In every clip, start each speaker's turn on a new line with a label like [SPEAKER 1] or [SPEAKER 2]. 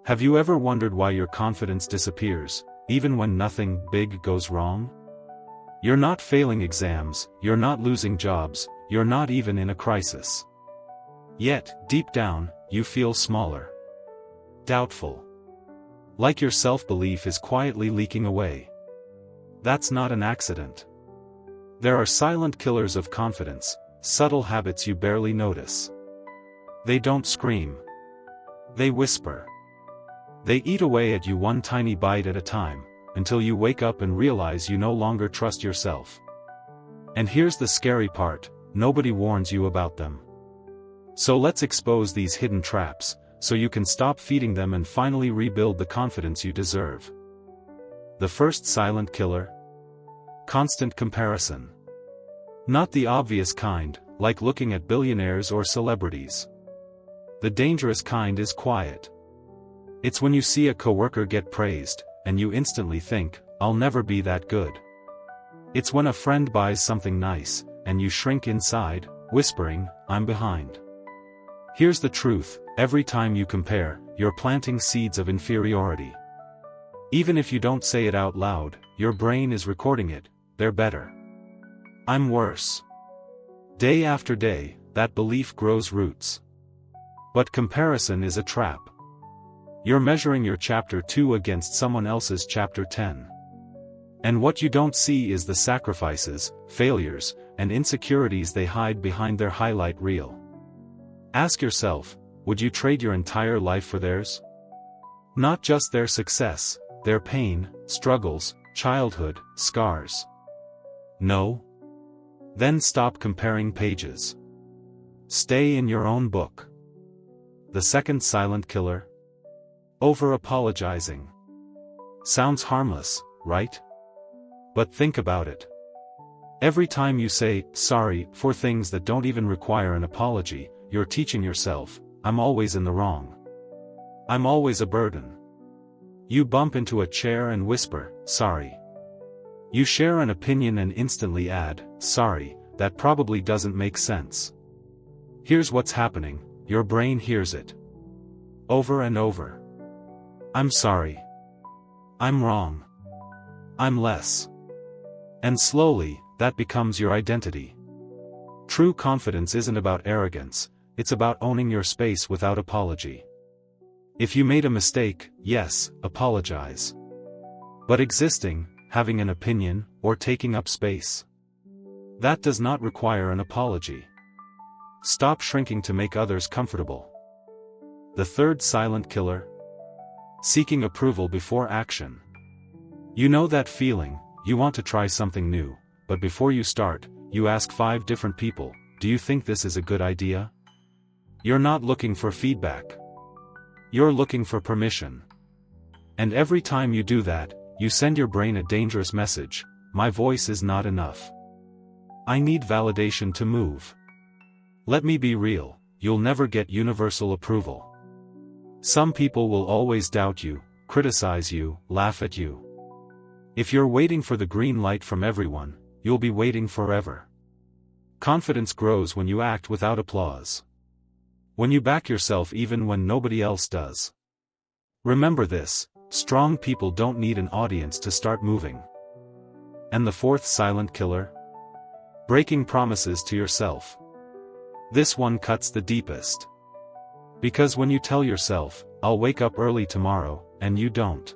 [SPEAKER 1] Have you ever wondered why your confidence disappears, even when nothing big goes wrong? You're not failing exams, you're not losing jobs, you're not even in a crisis. Yet, deep down, you feel smaller. Doubtful. Like your self-belief is quietly leaking away. That's not an accident. There are silent killers of confidence, subtle habits you barely notice. They don't scream. They whisper. They eat away at you one tiny bite at a time, until you wake up and realize you no longer trust yourself. And here's the scary part, nobody warns you about them. So let's expose these hidden traps, so you can stop feeding them and finally rebuild the confidence you deserve. The first silent killer? Constant comparison. Not the obvious kind, like looking at billionaires or celebrities. The dangerous kind is quiet. It's when you see a coworker get praised, and you instantly think, I'll never be that good. It's when a friend buys something nice, and you shrink inside, whispering, I'm behind. Here's the truth, every time you compare, you're planting seeds of inferiority. Even if you don't say it out loud, your brain is recording it, they're better. I'm worse. Day after day, that belief grows roots. But comparison is a trap. You're measuring your chapter 2 against someone else's chapter 10. And what you don't see is the sacrifices, failures, and insecurities they hide behind their highlight reel. Ask yourself, would you trade your entire life for theirs? Not just their success, their pain, struggles, childhood, scars. No? Then stop comparing pages. Stay in your own book. The second silent killer? Over-apologizing. Sounds harmless, right? But think about it. Every time you say, sorry, for things that don't even require an apology, you're teaching yourself, I'm always in the wrong. I'm always a burden. You bump into a chair and whisper, sorry. You share an opinion and instantly add, sorry, that probably doesn't make sense. Here's what's happening, your brain hears it. Over and over. I'm sorry. I'm wrong. I'm less. And slowly, that becomes your identity. True confidence isn't about arrogance, it's about owning your space without apology. If you made a mistake, yes, apologize. But existing, having an opinion, or taking up space, that does not require an apology. Stop shrinking to make others comfortable. The third silent killer? Seeking approval before action. You know that feeling, you want to try something new, but before you start, you ask 5 different people, do you think this is a good idea? You're not looking for feedback. You're looking for permission. And every time you do that, you send your brain a dangerous message, my voice is not enough. I need validation to move. Let me be real, you'll never get universal approval. Some people will always doubt you, criticize you, laugh at you. If you're waiting for the green light from everyone, you'll be waiting forever. Confidence grows when you act without applause. When you back yourself even when nobody else does. Remember this, strong people don't need an audience to start moving. And the fourth silent killer? Breaking promises to yourself. This one cuts the deepest. Because when you tell yourself, I'll wake up early tomorrow, and you don't.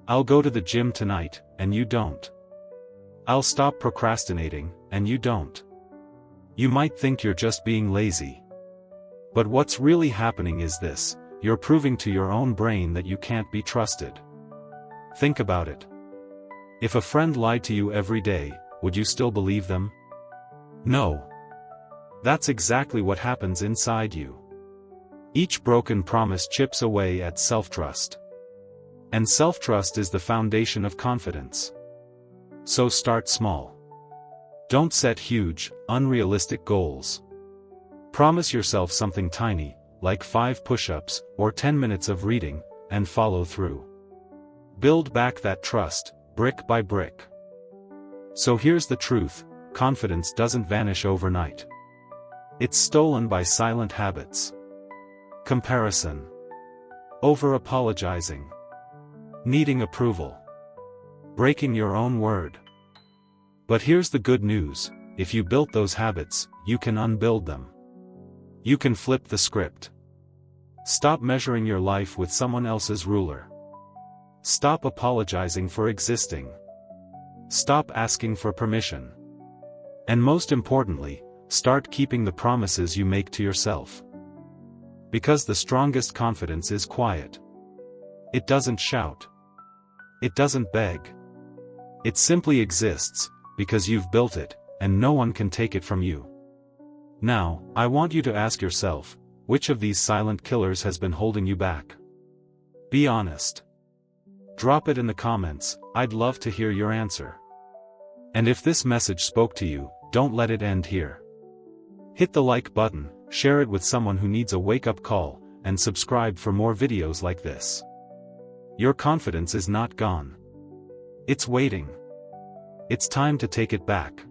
[SPEAKER 1] I'll go to the gym tonight, and you don't. I'll stop procrastinating, and you don't. You might think you're just being lazy. But what's really happening is this, you're proving to your own brain that you can't be trusted. Think about it. If a friend lied to you every day, would you still believe them? No. That's exactly what happens inside you. Each broken promise chips away at self-trust. And self-trust is the foundation of confidence. So start small. Don't set huge, unrealistic goals. Promise yourself something tiny, like 5 push-ups, or 10 minutes of reading, and follow through. Build back that trust, brick by brick. So here's the truth, confidence doesn't vanish overnight. It's stolen by silent habits. Comparison. Over-apologizing. Needing approval. Breaking your own word. But here's the good news: if you built those habits, you can unbuild them. You can flip the script. Stop measuring your life with someone else's ruler. Stop apologizing for existing. Stop asking for permission. And most importantly, start keeping the promises you make to yourself. Because the strongest confidence is quiet. It doesn't shout. It doesn't beg. It simply exists, because you've built it, and no one can take it from you. Now, I want you to ask yourself, which of these silent killers has been holding you back? Be honest. Drop it in the comments, I'd love to hear your answer. And if this message spoke to you, don't let it end here. Hit the like button, share it with someone who needs a wake-up call, and subscribe for more videos like this. Your confidence is not gone. It's waiting. It's time to take it back.